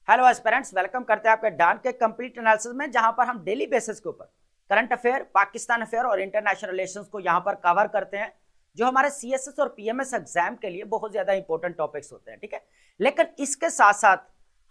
Hello aspirants, welcome करते हैं आपके डान के कंप्लीट एनालिसिस में, जहां पर हम डेली बेसिस के ऊपर करंट अफेयर, पाकिस्तान अफेयर और इंटरनेशनल रिलेशंस को यहां पर कवर करते हैं, जो हमारे सीएसएस और पीएमएस एग्जाम के लिए बहुत ज्यादा इंपॉर्टेंट टॉपिक्स होते हैं। ठीक है, लेकिन इसके साथ साथ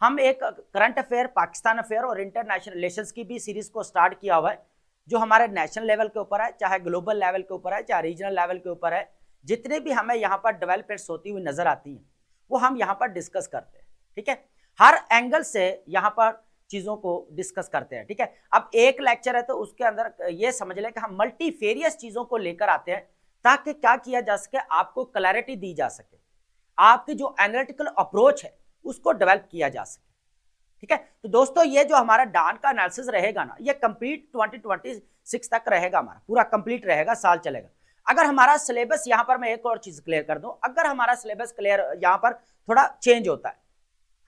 हम एक करंट अफेयर, पाकिस्तान अफेयर और इंटरनेशनल रिलेशंस की भी सीरीज को स्टार्ट किया हुआ है, जो हमारे नेशनल लेवल के ऊपर है, चाहे ग्लोबल लेवल के ऊपर है, चाहे रीजनल लेवल के ऊपर है। जितने भी हमें यहाँ पर डेवलपमेंट्स होती हुई नजर आती हैं वो हम यहाँ पर डिस्कस करते हैं। ठीक है, हर एंगल से यहाँ पर चीजों को डिस्कस करते हैं। ठीक है, अब एक लेक्चर है तो उसके अंदर ये समझ लें कि हम मल्टीफेरियस चीजों को लेकर आते हैं ताकि क्या किया जा सके, आपको क्लैरिटी दी जा सके, आपकी जो एनालिटिकल अप्रोच है उसको डेवलप किया जा सके। ठीक है, तो दोस्तों ये जो हमारा डान का एनालिसिस रहेगा ना, ये कंप्लीट 2026 तक रहेगा, हमारा पूरा कंप्लीट रहेगा, साल चलेगा। अगर हमारा सिलेबस यहाँ पर मैं एक और चीज क्लियर कर दूं, अगर हमारा सिलेबस क्लियर यहाँ पर थोड़ा चेंज होता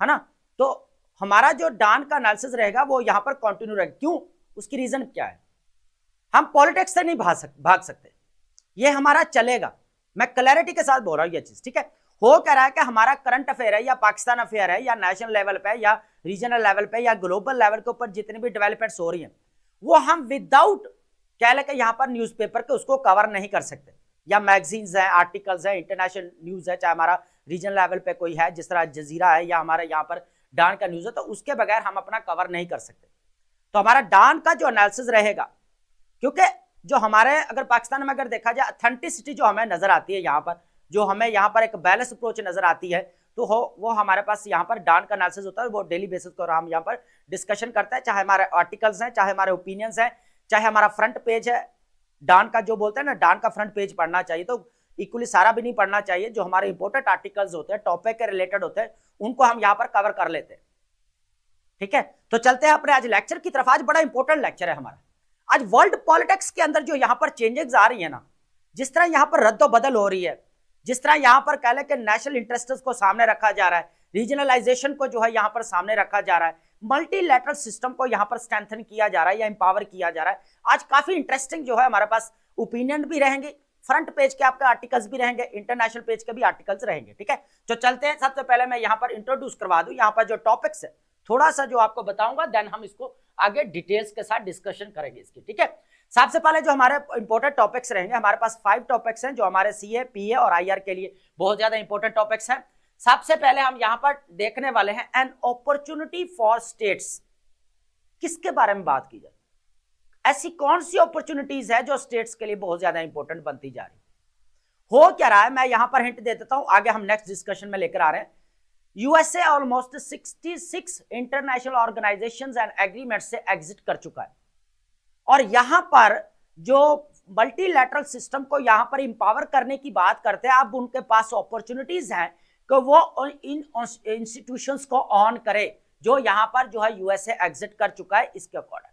है ना, तो हमारा जो डान का एनालिसिस रहेगा वो यहां पर कंटिन्यू रहेगा। क्यों? उसकी रीजन क्या है? हम पॉलिटिक्स से नहीं भाग सकते, ये हमारा चलेगा। मैं क्लैरिटी के साथ बोल रहा हूं ये चीज। ठीक है, हो कह रहा है कि हमारा करंट अफेयर है या पाकिस्तान अफेयर है या नेशनल लेवल पे या रीजनल लेवल पे या ग्लोबल लेवल के ऊपर जितनी भी डेवलपमेंट्स हो रही हैं वो हम विदाउट कह लेके यहाँ पर न्यूज़पेपर के उसको कवर नहीं कर सकते, या मैगजीन्स है, आर्टिकल्स है, इंटरनेशनल न्यूज है, चाहे हमारा रीजनल लेवल पे कोई है जिस तरह जजीरा है या हमारे यहाँ पर डान का न्यूज है, तो उसके बगैर हम अपना कवर नहीं कर सकते। तो हमारा डान का जो एनालिसिस रहेगा, क्योंकि जो हमारे अगर पाकिस्तान में अगर देखा जाए ऑथेंटिसिटी जो हमें नजर आती है यहाँ पर, जो हमें यहाँ पर एक बैलेंस अप्रोच नजर आती है, तो वो हमारे पास यहाँ पर डान का एनालिसिस होता है, वो डेली बेसिस पर हम यहाँ पर डिस्कशन करते हैं, चाहे हमारे आर्टिकल्स हैं, चाहे हमारे ओपिनियंस हैं, चाहे हमारा फ्रंट पेज है डान का, जो बोलते हैं ना डान का फ्रंट पेज पढ़ना चाहिए, तो इक्वली सारा भी नहीं पढ़ना चाहिए। जो हमारे इंपॉर्टेंट आर्टिकल्स होते हैं, टॉपिक के रिलेटेड होते हैं, उनको हम यहाँ पर कवर कर लेते हैं। ठीक है, तो चलते हैं अपने आज लेक्चर की तरफ। आज बड़ा इंपॉर्टेंट लेक्चर है हमारा। आज वर्ल्ड पॉलिटिक्स के अंदर जो यहाँ पर चेंजेस आ रही है ना, जिस तरह यहाँ पर रद्दोबदल हो रही है, जिस तरह यहाँ पर कह लें कि नेशनल इंटरेस्ट को सामने रखा जा रहा है, रीजनलाइजेशन को जो है यहाँ पर सामने रखा जा रहा है, मल्टीलैटरल सिस्टम को यहाँ पर स्ट्रेंथन किया जा रहा है या एम्पावर किया जा रहा है। आज काफी इंटरेस्टिंग जो है हमारे पास ओपिनियन भी रहेंगे, फ्रंट पेज के आपके आर्टिकल्स भी रहेंगे, इंटरनेशनल पेज के भी आर्टिकल्स रहेंगे। ठीक है, तो चलते हैं। सबसे पहले मैं यहाँ पर इंट्रोड्यूस करवा दूं यहाँ पर जो टॉपिक्स है, थोड़ा सा जो आपको बताऊंगा, देन हम इसको आगे डिटेल्स के साथ डिस्कशन करेंगे इसकी। ठीक है, सबसे पहले जो हमारे इंपॉर्टेंट टॉपिक्स रहेंगे, हमारे पास 5 टॉपिक्स हैं जो हमारे सीए, पीए और आईआर के लिए बहुत ज्यादा इंपॉर्टेंट टॉपिक्स हैं। सबसे पहले हम यहाँ पर देखने वाले हैं एन अपॉर्चुनिटी फॉर स्टेट्स। किसके बारे में बात की जाए? ऐसी कौन सी अपॉर्चुनिटीज है जो स्टेट्स के लिए बहुत ज्यादा इंपॉर्टेंट बनती जा रही? हो क्या रहा है, मैं यहां पर हिंट दे देता हूं, आगे हम नेक्स्ट डिस्कशन में लेकर आ रहे हैं। USA almost 66 international organisations and agreement से एग्जिट कर चुका है, और यहां पर जो मल्टीलैटरल सिस्टम को यहां पर इंपावर करने की बात करते हैं, अब उनके पास अपॉर्चुनिटीज हैं कि वो इन इंस्टीट्यूशंस को ऑन करे जो यहां पर जो है यूएसए एग्जिट कर चुका है। इसके अकॉर्डिंग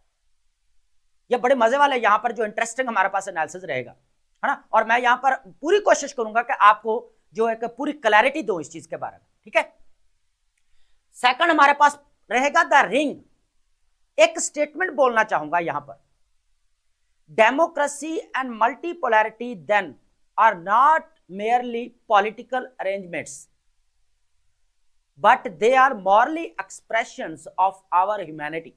ये बड़े मजे वाले यहाँ पर जो इंटरेस्टिंग हमारे पास एनालिसिस रहेगा, है ना, और मैं यहाँ पर पूरी कोशिश करूंगा कि आपको जो है पूरी क्लैरिटी दूं इस चीज के बारे में। ठीक है, सेकंड हमारे पास रहेगा द रिंग। एक स्टेटमेंट बोलना चाहूंगा यहां पर, democracy and multipolarity then are not merely political arrangements but they are morally expressions of our humanity.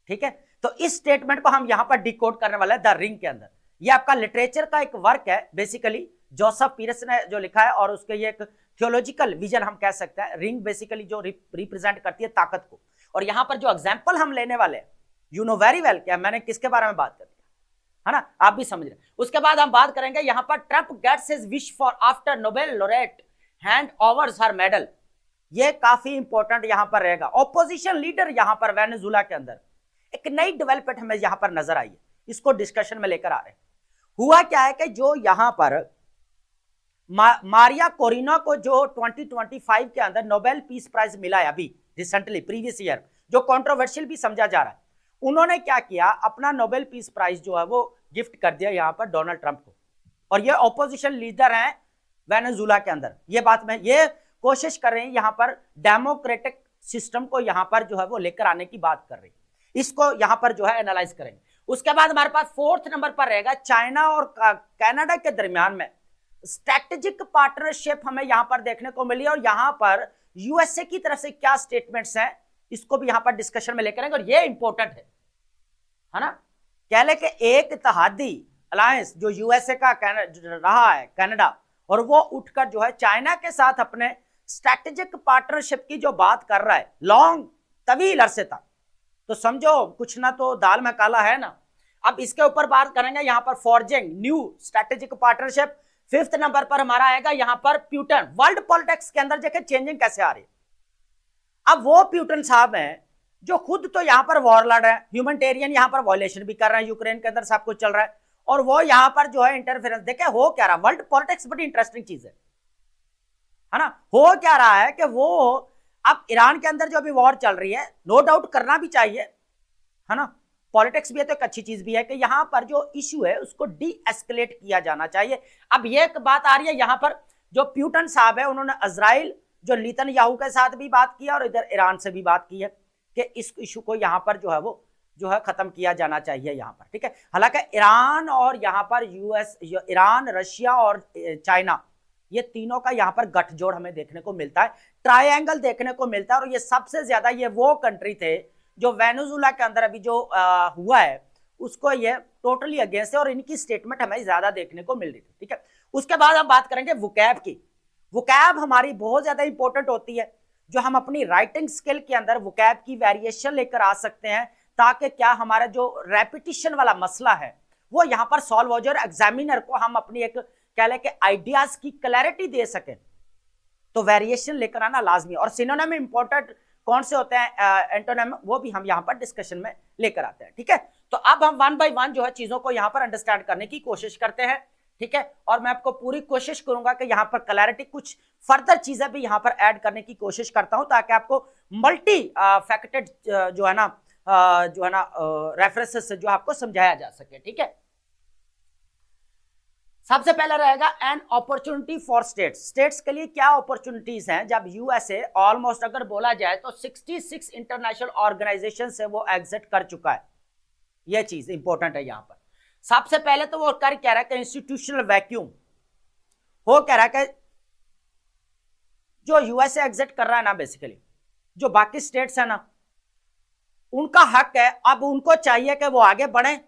ठीक है, तो इस स्टेटमेंट को हम यहां पर डिकोड करने वाले हैं द रिंग के अंदर। ये आपका लिटरेचर का एक वर्क है बेसिकली, जोसेफ पीरस ने जो लिखा है, और उसके ये एक थियोलॉजिकल विजन हम कह सकते हैं। रिंग बेसिकली जो रिप्रेजेंट करती है ताकत को, और यहां पर जो एग्जांपल हम लेने वाले हैं, यू नो वेरी वेल क्या मैंने किसके बारे में बात कर दी है ना, आप भी समझ रहे। उसके बाद हम बात करेंगे यहां पर Trump gets his wish for after Nobel laureate hand overs her medal. ये काफी इंपॉर्टेंट यहां पर रहेगा। ऑपोजिशन लीडर यहां पर वेनेजुला के अंदर एक नई डेवलपमेंट हमें यहां पर नजर आई है, इसको डिस्कशन में लेकर आ रहे हैं। हुआ क्या है कि जो यहां पर मारिया कोरिना को जो 2025 के अंदर नोबेल पीस प्राइज मिला है अभी रिसेंटली प्रीवियस ईयर, जो कंट्रोवर्शियल भी समझा जा रहा है, उन्होंने क्या किया, अपना नोबेल पीस प्राइज जो है वो गिफ्ट कर दिया यहां पर डोनाल्ड ट्रंप को, और ये ऑपोजिशन लीडर हैं वेनेजुला के अंदर। ये बात में ये कोशिश कर रहे हैं यहां पर डेमोक्रेटिक सिस्टम को यहां पर जो है वो लेकर आने की बात कर रही है। इसको यहां पर जो है एनालाइज करेंगे। उसके बाद हमारे पास फोर्थ नंबर पर रहेगा चाइना और कनाडा के दरमियान में स्ट्रैटेजिक पार्टनरशिप हमें यहां पर देखने को मिली, और यहां पर यूएसए की तरफ से क्या स्टेटमेंट्स हैं इसको भी यहां पर डिस्कशन में लेकर आएंगे, और ये इंपॉर्टेंट है ना। कह ले कि एक इत्तेहादी अलायंस जो यूएसए का रहा है कनाडा, और वो उठकर जो है चाइना के साथ अपने स्ट्रैटेजिक पार्टनरशिप की जो बात कर रहा है लॉन्ग तवील अरसे तक, तो समझो कुछ ना तो दाल में काला है ना। अब इसके ऊपर बात करेंगे यहां पर forging new strategic partnership. Fifth number पर हमारा आएगा यहां पर प्यूटन। वर्ल्ड पॉलिटिक्स के अंदर देखिए चेंजिंग कैसे आ रही है। अब वो प्यूटन साहब हैं जो खुद तो यहां पर वॉर लड़ रहे हैं, ह्यूमैनिटेरियन यहां पर वायलेशन भी कर रहे हैं, यूक्रेन के अंदर सब कुछ चल रहा है, और वो यहां पर जो है इंटरफेरेंस देखे हो क्या रहा। वर्ल्ड पॉलिटिक्स बड़ी इंटरेस्टिंग चीज है ना। हो क्या रहा है कि वो अब ईरान के अंदर जो अभी वॉर चल रही है, नो डाउट करना भी चाहिए, है ना, पॉलिटिक्स भी है तो एक अच्छी चीज भी है कि यहां पर जो इश्यू है उसको डी एस्केलेट किया जाना चाहिए। अब ये एक बात आ रही है यहां पर जो प्यूटन साहब है उन्होंने इजराइल जो नेतन्याहू के साथ भी बात की और इधर ईरान से भी बात की है कि इस इशू को यहां पर जो है वो जो है खत्म किया जाना चाहिए यहां पर, ठीक है। हालांकि ईरान और यहां पर यूएस, ईरान, रशिया और चाइना, ये तीनों का यहां पर गठजोड़ हमें देखने को मिलता है, ट्रायंगल देखने को मिलता है, और ये सबसे ज्यादा ये वो कंट्री थे जो वेनेजुएला के अंदर अभी जो हुआ है उसको ये टोटली अगेंस्ट है, और इनकी स्टेटमेंट हमें ज्यादा देखने को मिल रही थी, ठीक है। उसके बाद हम बात करेंगे वोकैब की। वोकैब हमारी बहुत ज्यादा इंपॉर्टेंट होती है, जो हम अपनी राइटिंग स्किल के अंदर वोकैब की वेरिएशन लेकर आ सकते हैं, ताकि क्या हमारा जो रेपिटिशन वाला मसला है वो यहाँ पर सॉल्व हो जाए और एग्जामिनर को हम अपनी एक कह लें कि आइडियाज की क्लैरिटी दे सकें। तो वेरिएशन लेकर आना लाजमी, और सिनोनिम इंपॉर्टेंट कौन से होते हैं एंटोनिम, वो भी हम यहाँ पर डिस्कशन में लेकर आते हैं, ठीक है। तो अब हम वन बाय वन जो है चीजों को यहाँ पर अंडरस्टैंड करने की कोशिश करते हैं, ठीक है। और मैं आपको पूरी कोशिश करूंगा कि यहाँ पर क्लैरिटी कुछ फर्दर चीजें भी यहाँ पर ऐड करने की कोशिश करता हूं, ताकि आपको मल्टी फैक्टेड जो है ना रेफरेंसेस से जो आपको समझाया जा सके, ठीक है। सबसे पहले रहेगा an opportunity for states. States के लिए क्या अपॉर्चुनिटीज हैं। जब यूएसए ऑलमोस्ट अगर बोला जाए तो 66 इंटरनेशनल ऑर्गेनाइजेशन से वो एग्जिट कर चुका है, ये चीज इंपॉर्टेंट है यहां पर। सबसे पहले तो वो कर कह रहा है कि इंस्टीट्यूशनल वैक्यूम हो, कह रहा है कि जो यूएसए एग्जिट कर रहा है ना, बेसिकली जो बाकी स्टेट्स है ना, उनका हक है, अब उनको चाहिए कि वो आगे बढ़े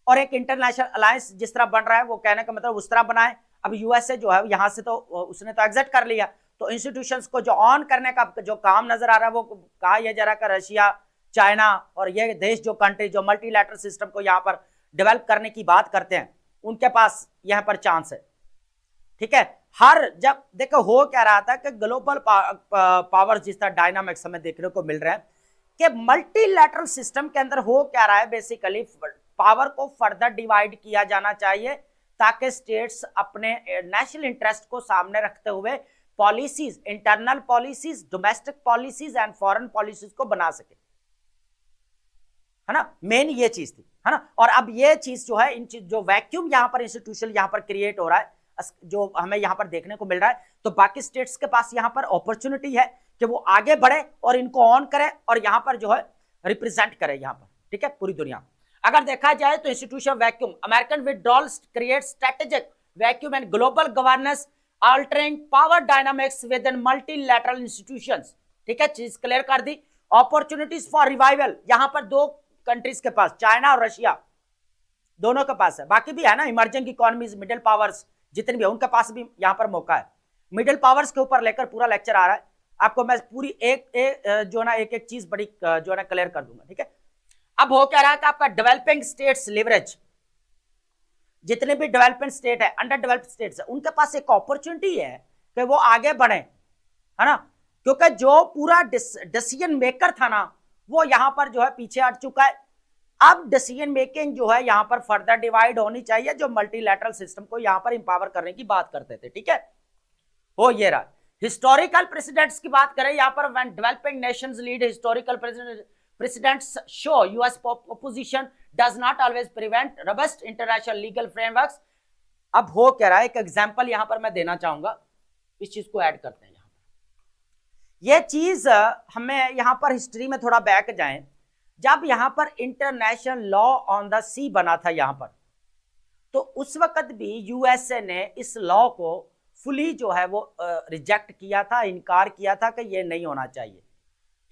और एक इंटरनेशनल अलायंस जिस तरह बन रहा है वो कहने का मतलब उस तरह बनाए। अब यूएसए जो है यहां से तो उसने तो एग्जिट कर लिया, तो इंस्टीट्यूशंस को जो ऑन करने का जो काम नजर आ रहा है वो कहा यह जा रहा है रशिया, चाइना और ये देश जो कंट्री जो मल्टीलैटरल सिस्टम को यहाँ पर डेवलप करने की बात करते हैं, उनके पास यहाँ पर चांस है, ठीक है। हर जब देखो हो क्या रहा था कि ग्लोबल पावर्स जिस तरह डायनामिक्स हमें देखने को मिल रहे हैं कि मल्टीलैटरल सिस्टम के अंदर हो क्या रहा है, बेसिकली पावर को फर्दर डिवाइड किया जाना चाहिए, ताकि स्टेट्स अपने नेशनल इंटरेस्ट को सामने रखते हुए policies, internal policies, domestic policies and foreign policies को बना सके, है ना। मेन ये चीज थी, है ना। और अब ये चीज जो है, इन चीज जो वैक्यूम यहाँ पर इंस्टीट्यूशन यहाँ पर क्रिएट हो रहा है, जो हमें यहाँ पर देखने को मिल रहा है, तो बाकी स्टेट्स के पास यहाँ पर अपॉर्चुनिटी है कि वो आगे बढ़े और इनको ऑन करे और यहाँ पर जो है रिप्रेजेंट करे यहाँ पर, ठीक है, पूरी दुनिया। अगर देखा जाए तो institution vacuum, American withdrawal create strategic vacuum and global governance altering power dynamics with in multilateral institutions, ठीक है, चीज क्लियर कर दी। अपॉर्चुनिटीज फॉर रिवाइवल, यहां पर दो कंट्रीज के पास, चाइना और रशिया, दोनों के पास है, बाकी भी है ना इमर्जिंग इकोनॉमीज, मिडिल पावर्स जितने भी है उनके पास भी यहां पर मौका है। मिडिल पावर्स के ऊपर लेकर पूरा लेक्चर आ रहा है आपको, मैं पूरी एक जो ना एक चीज बड़ी जो ना क्लियर कर दूंगा, ठीक है। अब हो क्या रहा है कि आपका डेवलपिंग स्टेट्स लिवरेज, जितने भी डेवलपमेंट स्टेट है, अंडर डेवलप्ड स्टेट्स है, उनके पास एक अपॉर्चुनिटी है कि वो आगे बढ़े, है ना, क्योंकि जो पूरा डिसीजन मेकर था ना वो यहां पर जो है पीछे हट चुका है। अब डिसीजन मेकिंग जो है यहां पर फर्दर डिवाइड होनी चाहिए, जो मल्टीलैटरल सिस्टम को यहां पर इंपावर करने की बात करते थे, ठीक है। हो ये रहा हिस्टोरिकल प्रेसिडेंट्स की बात करें यहां पर, when developing Nations lead historical precedents show US opposition does not always prevent robust international legal frameworks। अब हो क्या रहा है, एक एग्जांपल यहां पर मैं देना चाहूंगा, इस चीज को ऐड करते हैं यहां पर। यह चीज हमें यहां पर हिस्ट्री में थोड़ा बैक जाएं जब यहां पर इंटरनेशनल लॉ ऑन द सी बना था यहां पर, तो उस वक्त भी यूएसए ने इस लॉ को फुली जो है वो रिजेक्ट किया था, इनकार किया था कि ये नहीं होना चाहिए।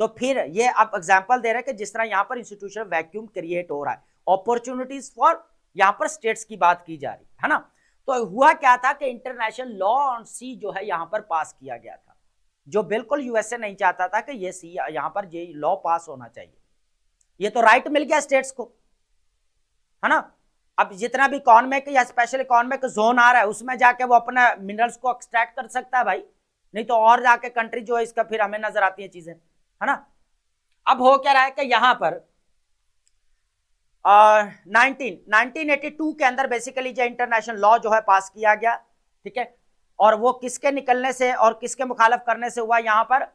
तो फिर ये आप एग्जांपल दे रहे हैं कि जिस तरह यहां पर इंस्टीट्यूशनल वैक्यूम क्रिएट हो रहा है, अपॉर्चुनिटीज फॉर यहां पर स्टेट्स की बात की जा रही है ना। तो हुआ क्या था कि इंटरनेशनल लॉ ऑन सी जो है यहां पर पास किया गया था, जो बिल्कुल यूएसए नहीं चाहता था कि ये सी यहां पर ये लॉ पास होना चाहिए। ये तो राइट मिल गया स्टेट्स को, है ना। अब जितना भी इकोनॉमिक या स्पेशल इकोनॉमिक जोन आ रहा है उसमें जाके वो अपना मिनरल्स को एक्सट्रैक्ट कर सकता है भाई, नहीं तो और जाके कंट्री जो है इसका फिर हमें नजर आती है चीजें, है ना। अब हो क्या रहा है कि यहां पर 1982 के अंदर बेसिकली जो इंटरनेशनल लॉ जो है पास किया गया, ठीक है। और वो किसके निकलने से और किसके मुखालफ करने से हुआ, यहां पर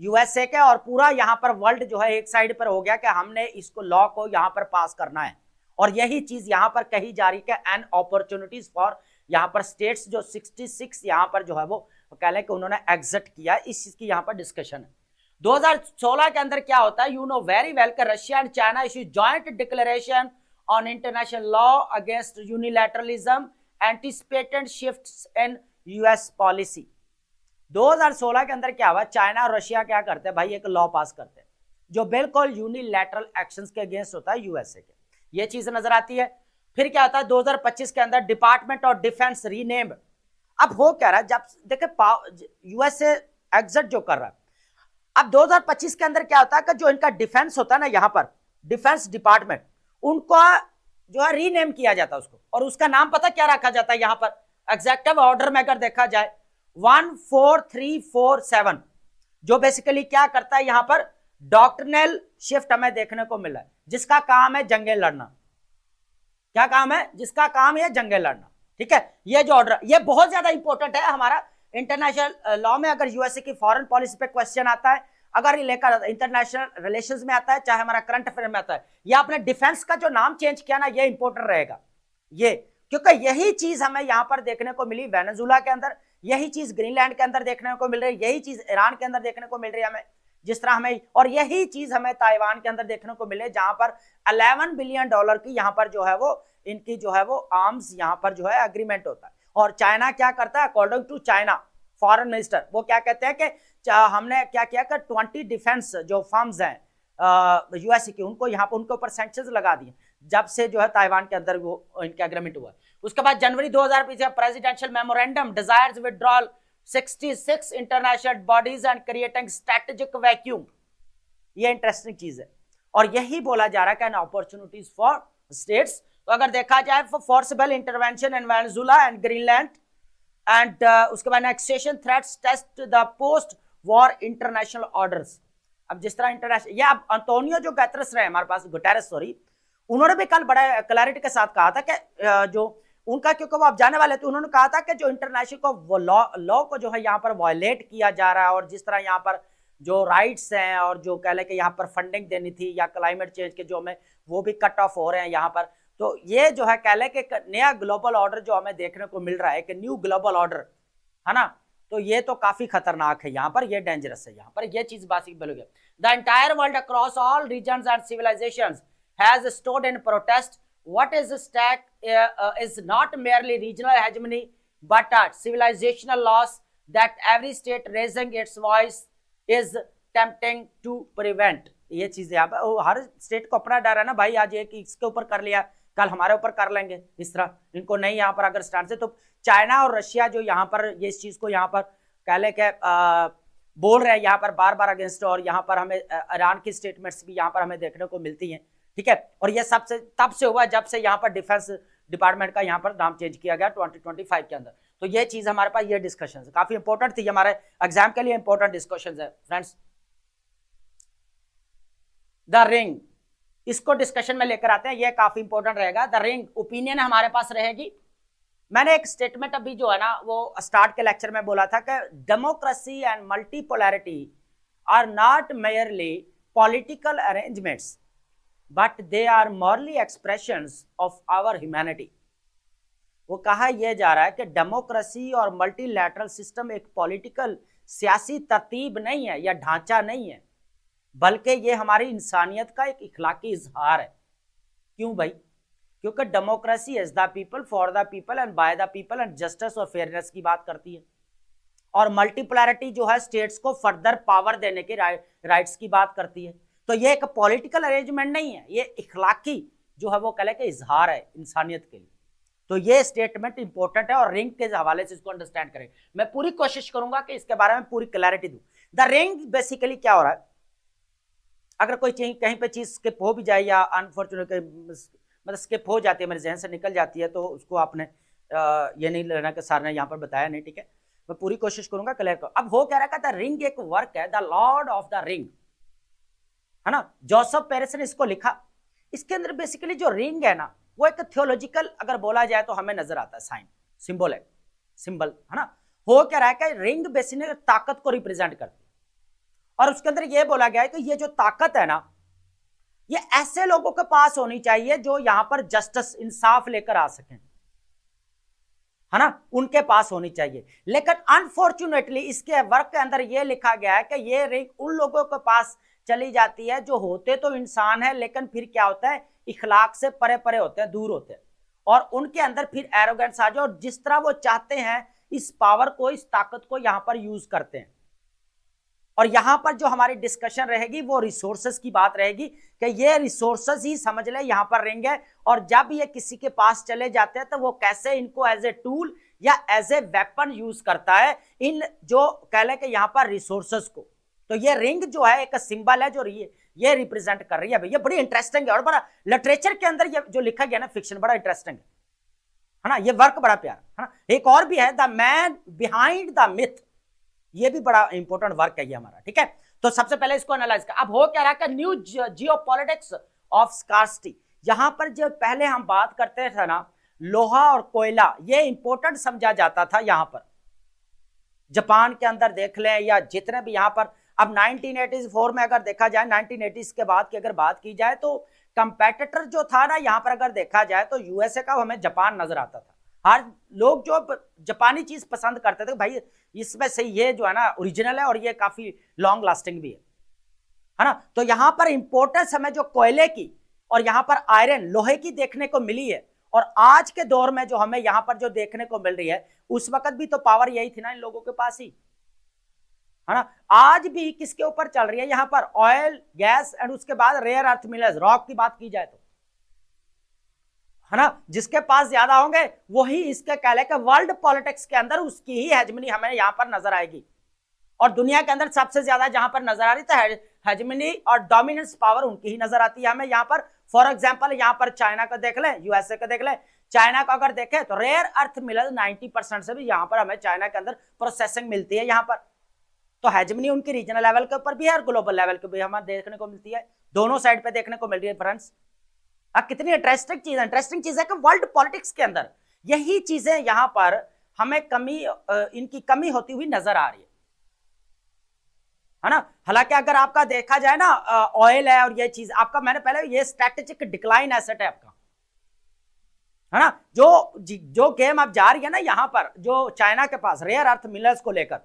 यूएसए के, और पूरा यहां पर वर्ल्ड जो है एक साइड पर हो गया कि हमने इसको लॉ को यहां पर पास करना है। और यही चीज यहां पर कही जा रही है एन अपॉर्चुनिटीज फॉर यहां पर स्टेट्स, जो 66 यहां पर जो है वो कह लें कि उन्होंने एग्जिट किया, इस चीज की यहां पर डिस्कशन है। 2016 के अंदर क्या होता है, यू नो वेरी वेल कि Russia and China issue joint declaration on international law against unilateralism anticipated shifts in US policy. 2016 के अंदर क्या हुआ, चाइना और रशिया क्या करते हैं भाई, एक लॉ पास करते हैं जो बिल्कुल यूनिलैटरल एक्शंस के अगेंस्ट होता है यूएसए के, ये चीज नजर आती है। फिर क्या होता है 2025 के अंदर डिपार्टमेंट ऑफ डिफेंस रीनेम। अब हो क्या रहा है, जब देखे यूएसए एग्जिट जो कर रहा है, अब 2025 के अंदर क्या होता है कि जो इनका डिफेंस होता है ना, यहां पर डिफेंस डिपार्टमेंट, उनको जो है रीनेम किया जाता है उसको, और उसका नाम पता क्या रखा जाता है यहां पर एग्जेक्टिव ऑर्डर में अगर देखा जाए 14347, जो बेसिकली क्या करता है यहां पर डॉक्ट्रिनल शिफ्ट हमें देखने को मिला है, जिसका काम है जंगें लड़ना। क्या काम है, जिसका काम है जंगें लड़ना, ठीक है। ये जो ऑर्डर, ये बहुत ज्यादा इंपॉर्टेंट है हमारा इंटरनेशनल लॉ में। अगर यूएसए की फॉरेन पॉलिसी पे क्वेश्चन आता है, अगर ये लेकर इंटरनेशनल रिलेशंस में आता है, चाहे हमारा करंट अफेयर में आता है, या आपने डिफेंस का जो नाम चेंज किया ना, ये इंपॉर्टेंट रहेगा ये, क्योंकि यही चीज हमें यहां पर देखने को मिली वेनेजुला के अंदर, यही चीज ग्रीनलैंड के अंदर देखने को मिल रही है, यही चीज ईरान के अंदर देखने को मिल रही है हमें, जिस तरह हमें, और यही चीज हमें ताइवान के अंदर देखने को मिले, जहां पर $11 बिलियन की यहां पर जो है वो इनकी जो है वो आर्म्स यहां पर जो है एग्रीमेंट होता है। और चाइना क्या करता है, according to China foreign minister, वो क्या कहते हैं कि हमने क्या किया कि 20 डिफेंस जो फर्म्स हैं यूएसए की, उनको यहाँ पर उनके ऊपर सैंक्शंस लगा दिए जब से जो है ताइवान के अंदर वो इनका एग्रीमेंट हुआ। उसके बाद जनवरी 2020 presidential memorandum desires withdrawal 66 international bodies and creating strategic vacuum. ये इंटरेस्टिंग चीज है, और यही बोला जा रहा है कि अपॉर्चुनिटीज फॉर स्टेट्स। तो अगर देखा जाए forcible intervention in Venezuela and Greenland and उसके बाद annexation threats test the post war international orders. अब जिस तरह इंटरनेशनल, ये अब अंतोनियो जो गैतरस रहे हमारे पास, गुटेरेस सॉरी, उन्होंने भी कल बड़ा क्लैरिटी के साथ कहा था कि जो उनका, क्योंकि वो अब जाने वाले थे, उन्होंने कहा था कि जो इंटरनेशनल को वो लॉ को जो है यहाँ पर वायलेट किया जा रहा है, और जिस तरह यहाँ पर जो राइट्स हैं और जो कह लें कि यहाँ पर फंडिंग देनी थी या क्लाइमेट चेंज के जो हमें वो भी कट ऑफ हो रहे हैं यहाँ पर। तो ये जो है कह लें कि नया ग्लोबल ऑर्डर जो हमें देखने को मिल रहा है, कि न्यू ग्लोबल ऑर्डर, है ना, तो ये तो काफी खतरनाक है यहाँ पर, ये डेंजरस है यहाँ पर, ये चीज बासिक बोलोगे। The entire world across all regions and civilisations has stood in protest what is stack is not merely regional hegemony but a civilizational loss that every state raising its voice is tempting to prevent। ये चीजें आप हर state को अपना डर है ना भाई, आज एक इसके ऊपर कर लिया कल हमारे ऊपर कर लेंगे, इस तरह इनको नहीं यहाँ पर अगर स्टार्ट से। तो चाइना और रशिया जो यहाँ पर ये इस चीज को यहाँ पर कह ले के बोल रहे हैं यहाँ पर बार बार अगेंस्ट, और यहाँ पर हमें ईरान की स्टेटमेंट्स भी यहाँ पर हमें देखने को मिलती हैं, ठीक है। और ये सबसे तब से हुआ जब से यहाँ पर डिफेंस डिपार्टमेंट का यहाँ पर नाम चेंज किया गया 2025 के अंदर। तो ये चीज हमारे पास, ये डिस्कशन काफी इंपॉर्टेंट थी, हमारे एग्जाम के लिए इंपॉर्टेंट डिस्कशन है फ्रेंड्स। द रिंग, इसको डिस्कशन में लेकर आते हैं, ये काफी इंपॉर्टेंट रहेगा। द रिंग ओपिनियन हमारे पास रहेगी। मैंने एक स्टेटमेंट अभी जो है ना वो स्टार्ट के लेक्चर में बोला था कि democracy and multipolarity are not merely political arrangements but they are morally expressions of our humanity. वो कहा यह जा रहा है कि डेमोक्रेसी और मल्टीलैटरल सिस्टम एक पॉलिटिकल सियासी तरतीब नहीं है या ढांचा नहीं है, बल्कि ये हमारी इंसानियत का एक इखलाकी इजहार है। क्यों भाई? क्योंकि democracy is the people, for the people and by the people and justice और फेयरनेस की बात करती है। और मल्टीपोलैरिटी जो है स्टेट्स को फर्दर पावर देने के राइट्स की बात करती है। तो ये एक पॉलिटिकल अरेंजमेंट नहीं है, ये इखलाकी जो है वो कह लें कि इजहार है इंसानियत के लिए। तो ये स्टेटमेंट इंपॉर्टेंट है और रिंग के हवाले से इसको अंडरस्टैंड करें। मैं पूरी कोशिश करूंगा कि इसके बारे में पूरी क्लैरिटी दूं। द रिंग बेसिकली क्या हो रहा है, अगर कोई चीज कहीं पे चीज स्किप हो भी जाए या अनफॉर्चुनेट मतलब स्किप हो जाती है, मेरे जहन से निकल जाती है, तो उसको आपने ये नहीं लेना कि सर ने यहाँ पर बताया नहीं, ठीक है, मैं पूरी कोशिश करूंगा क्लियर करो। अब हो क्या रहा था, रिंग एक वर्क है, the Lord of the ring, है ना, जोसेफ पेरिस ने इसको लिखा। इसके अंदर बेसिकली जो रिंग है ना, वो एक थियोलॉजिकल अगर बोला जाए तो हमें नजर आता है साइन, सिंबल है, सिंबल, है ना। हो क्या रहा है कि रिंग बेसिकली ताकत को रिप्रेजेंट करती है, और उसके अंदर यह बोला गया है कि ये जो ताकत है ना, ये ऐसे लोगों के पास होनी चाहिए जो यहां पर जस्टिस, इंसाफ लेकर आ सकें, है ना, उनके पास होनी चाहिए। लेकिन अनफॉर्चुनेटली इसके वर्क के अंदर यह लिखा गया है कि ये रिंग उन लोगों के पास चली जाती है जो होते तो इंसान है, लेकिन फिर क्या होता है, इखलाक से परे परे होते हैं, दूर होते हैं, और उनके अंदर फिर एरोगेंस आ जाए और जिस तरह वो चाहते हैं इस पावर को, इस ताकत को यहां पर यूज करते हैं। और यहां पर जो हमारी डिस्कशन रहेगी वो रिसोर्सेस की बात रहेगी कि ये रिसोर्सेस ही समझ ले यहां पर रहेंगे, और जब ये किसी के पास चले जाते हैं तो वो कैसे इनको एज ए टूल या एज ए वेपन यूज करता है इन जो कह ले कि यहां पर रिसोर्सेस को। तो ये रिंग जो है एक सिंबल है जो ये रिप्रेजेंट कर रही है। भैया बड़ी इंटरेस्टिंग है और बड़ा लिटरेचर के अंदर ये जो लिखा गया ना फिक्शन, बड़ा इंटरेस्टिंग है ना, ये वर्क बड़ा प्यारा है ना। एक और भी है, the man behind the myth, ये भी बड़ा इंपॉर्टेंट वर्क है ये हमारा, ठीक है। तो सबसे पहले इसको एनालाइज कर। अब हो क्या रहा है, न्यू जियोपॉलिटिक्स ऑफ स्कार्सिटी। यहां पर जो पहले हम बात करते थे ना, लोहा और कोयला, ये इंपॉर्टेंट समझा जाता था। यहां पर जापान के अंदर देख लें या जितने भी यहां पर, अब 1984 में अगर देखा जाए, 1980s के बाद की अगर बात की जाए, तो कंपेटिटर जो था ना यहां पर अगर देखा जाए तो यूएसए का हमें जापान नजर आता था। हर लोग जो जापानी चीज पसंद करते थे, भाई इसमें से ये जो है ना ओरिजिनल है और ये काफी लॉन्ग लास्टिंग भी है ना। तो यहां पर इंपॉर्टेंस हमें जो कोयले की और यहां पर आयरन, लोहे की देखने को मिली है। और आज के दौर में जो हमें यहां पर जो देखने को मिल रही है, उस वक्त भी तो पावर यही थी ना इन लोगों के पास ही, है ना। आज भी किसके ऊपर चल रही है यहां पर, ऑयल, गैस एंड उसके बाद रेयर अर्थ मिनरल्स, रॉक की बात की जाए तो, है ना। जिसके पास ज्यादा होंगे वही इसके कह ले कि वर्ल्ड पॉलिटिक्स के अंदर उसकी ही हेजमनी हमें यहां पर नजर आएगी। और दुनिया के अंदर सबसे ज्यादा जहां पर नजर आ रही है हेजमनी और डोमिनेंस पावर उनकी ही नजर आती है हमें यहां पर। फॉर एग्जांपल यहां पर चाइना का देख लें, यूएसए का देख लें। चाइना का अगर देखें तो रेयर अर्थ मिनरल 90% से भी यहां पर हमें चाइना के अंदर प्रोसेसिंग मिलती है यहां पर। तो हेजमनी उनकी रीजनल लेवल के ऊपर भी है और ग्लोबल लेवल के भी हमें देखने को मिलती है, दोनों साइड पे देखने को मिल रही है फ्रेंड्स। अब कितनी इंटरेस्टिंग चीज है कि वर्ल्ड पॉलिटिक्स के अंदर यही चीजें यहां पर हमें कमी, इनकी कमी होती हुई नजर आ रही है ना। हालांकि अगर आपका देखा जाए ना, ऑयल है और ये चीज आपका, मैंने पहले ये स्ट्रेटेजिक डिक्लाइन एसेट है आपका, है ना। जो गेम अब जा रही है ना यहां पर, जो चाइना के पास रेयर अर्थ मिनरल्स को लेकर,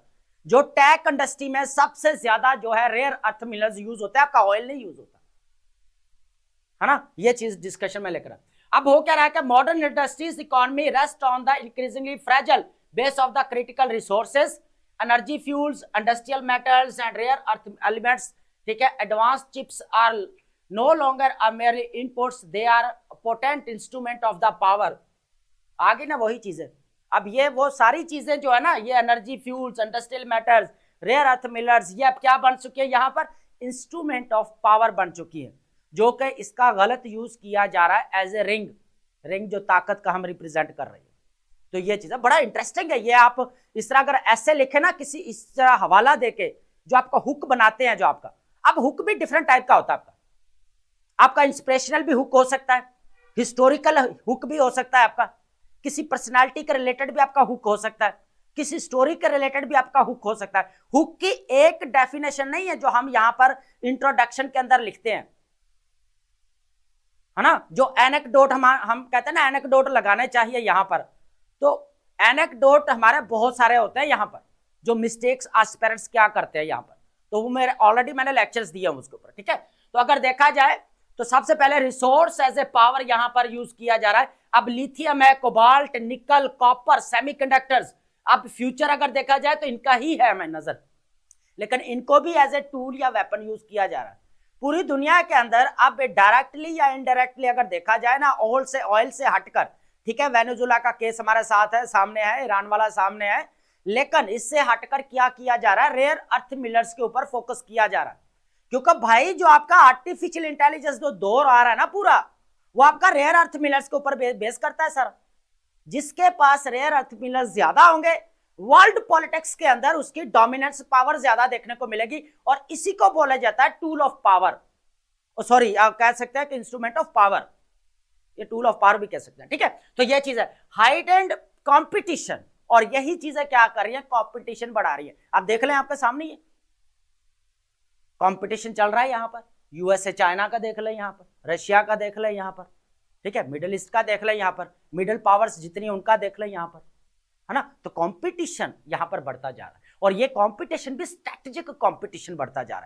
जो टेक इंडस्ट्री में सबसे ज्यादा जो है रेयर अर्थ मिनरल्स यूज होता है, आपका ऑयल नहीं यूज होता, है ना। ये चीज डिस्कशन में लेकर। अब हो क्या रहा है कि modern industries economy rest on the increasingly fragile base of the critical resources, energy, fuels, industrial metals and rare earth elements, ठीक है। Advance chips are no longer are merely inputs, they are potent instrument of the power. आगे ना वही चीजें, अब ये वो सारी चीजें जो है ना, ये energy, fuels, industrial metals, rare earth minerals, ये अब क्या बन चुकी है यहां पर, इंस्ट्रूमेंट ऑफ पावर बन चुकी है, जो कि इसका गलत यूज किया जा रहा है एज ए रिंग जो ताकत का हम रिप्रेजेंट कर रही है। तो ये चीज बड़ा इंटरेस्टिंग है। ये आप इस तरह अगर ऐसे लिखे ना, किसी इस तरह हवाला देके जो आपका हुक बनाते हैं, जो आपका, अब हुक भी डिफरेंट टाइप का होता है आपका इंस्पिरेशनल भी हुक हो सकता है, हिस्टोरिकल हुक भी हो सकता है आपका, किसी पर्सनालिटी के रिलेटेड भी आपका हुक हो सकता है, किसी स्टोरी के रिलेटेड भी आपका हुक हो सकता है। हुक की एक डेफिनेशन नहीं है जो हम यहां पर इंट्रोडक्शन के अंदर लिखते हैं, है ना। जो एनेक्डोट हम कहते हैं ना, एनेक्डोट लगाने चाहिए यहां पर, तो एनेक्डोट हमारे बहुत सारे होते हैं यहां पर, जो मिस्टेक्स एस्पिरेंट्स क्या करते हैं यहां पर, तो वो मेरे ऑलरेडी मैंने लेक्चर्स दिए हैं उसके ऊपर, ठीक है। तो अगर देखा जाए तो सबसे पहले रिसोर्स एज ए पावर यहां पर यूज किया जा रहा है। अब लिथियम है, कोबाल्ट, निकल, कॉपर, सेमीकंडक्टर्स, अब फ्यूचर अगर देखा जाए तो इनका ही है हमें नजर, लेकिन इनको भी एज ए टूल या वेपन यूज किया जा रहा है पूरी दुनिया के अंदर। अब डायरेक्टली या इनडायरेक्टली अगर देखा जाए ना, ऑयल से हटकर, ठीक है, वेनेजुला का केस हमारे साथ है, सामने है, ईरान वाला सामने है, लेकिन इससे हटकर क्या किया जा रहा है, रेयर अर्थ मिनरल्स के ऊपर फोकस किया जा रहा है। क्योंकि भाई जो आपका आर्टिफिशियल इंटेलिजेंस जो दौर आ रहा है ना पूरा, वो आपका रेयर अर्थ मिनरल्स के ऊपर बेस करता है सर। जिसके पास रेयर अर्थ मिनरल्स ज्यादा होंगे, वर्ल्ड पॉलिटिक्स के अंदर उसकी डोमिनेंस पावर ज्यादा देखने को मिलेगी, और इसी को बोला जाता है टूल ऑफ पावर, सॉरी आप कह सकते हैं कि इंस्ट्रूमेंट ऑफ पावर, ये टूल ऑफ पावर भी कह सकते हैं, ठीक है। तो ये चीज है हाइड एंड कॉम्पिटिशन, और यही चीजें क्या कर रही है, कॉम्पिटिशन बढ़ा रही है। आप देख लें आपके सामने ये कॉम्पिटिशन चल रहा है यहां पर, यूएसए चाइना का देख ले, यहां पर रशिया का देख ले, यहां पर, ठीक है, मिडिल ईस्ट का देख ले, यहां पर मिडिल पावर्स जितनी उनका देख ले यहां पर, है ना। तो कंपटीशन यहां पर बढ़ता जा रहा है, और ये कंपटीशन भी स्ट्रेटेजिक कंपटीशन बढ़ता जा रहा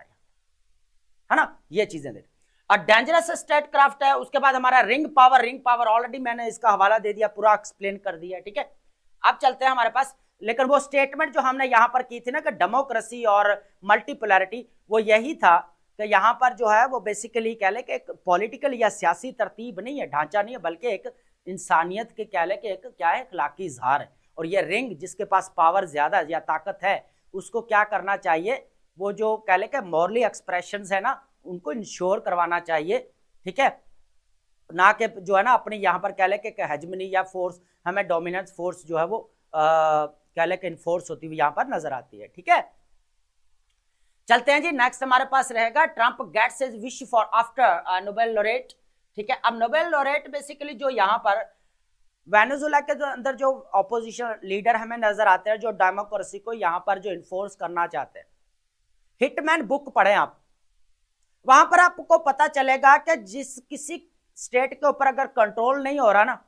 है ना। ये चीजें देख, और डेंजरस स्टेट क्राफ्ट है। उसके बाद हमारा रिंग पावर ऑलरेडी मैंने इसका हवाला दे दिया, पूरा एक्सप्लेन कर दिया, ठीक है। अब चलते हैं हमारे पास, लेकिन वो स्टेटमेंट जो हमने यहां पर की थी ना कि डेमोक्रेसी और मल्टीपोलैरिटी, वो यही था कि यहां पर जो है वो बेसिकली कह ले कि एक पॉलिटिकल या सियासी तरतीब नहीं है, ढांचा नहीं है, बल्कि एक इंसानियत के कह ले कि एक क्या है, अखलाकी इजहार है। और ये रिंग जिसके पास पावर ज्यादा या ताकत है, उसको क्या करना चाहिए, वो जो कह ले कि मॉरली एक्सप्रेशंस है ना, उनको इंश्योर करवाना चाहिए, ठीक है, ना कि जो है ना अपने यहाँ पर कह ले कि हेजमनी या फोर्स, हमें डोमिनेंस फोर्स जो है वो कह ले कि इन्फोर्स होती हुई यहाँ पर नजर आती है, ठीक है। चलते हैं जी, नेक्स्ट हमारे पास रहेगा Trump gets his wish for after Nobel laureate, ठीक है। अब नोबेल लॉरेट बेसिकली जो यहाँ पर वेनेजुला के अंदर जो ऑपोजिशन लीडर हमें नजर आते हैं, जो डेमोक्रेसी को यहाँ पर जो इन्फोर्स करना चाहते हैं, हिटमैन बुक पढ़े आप, वहां पर आपको पता चलेगा कि जिस किसी स्टेट के ऊपर अगर कंट्रोल नहीं हो रहा ना,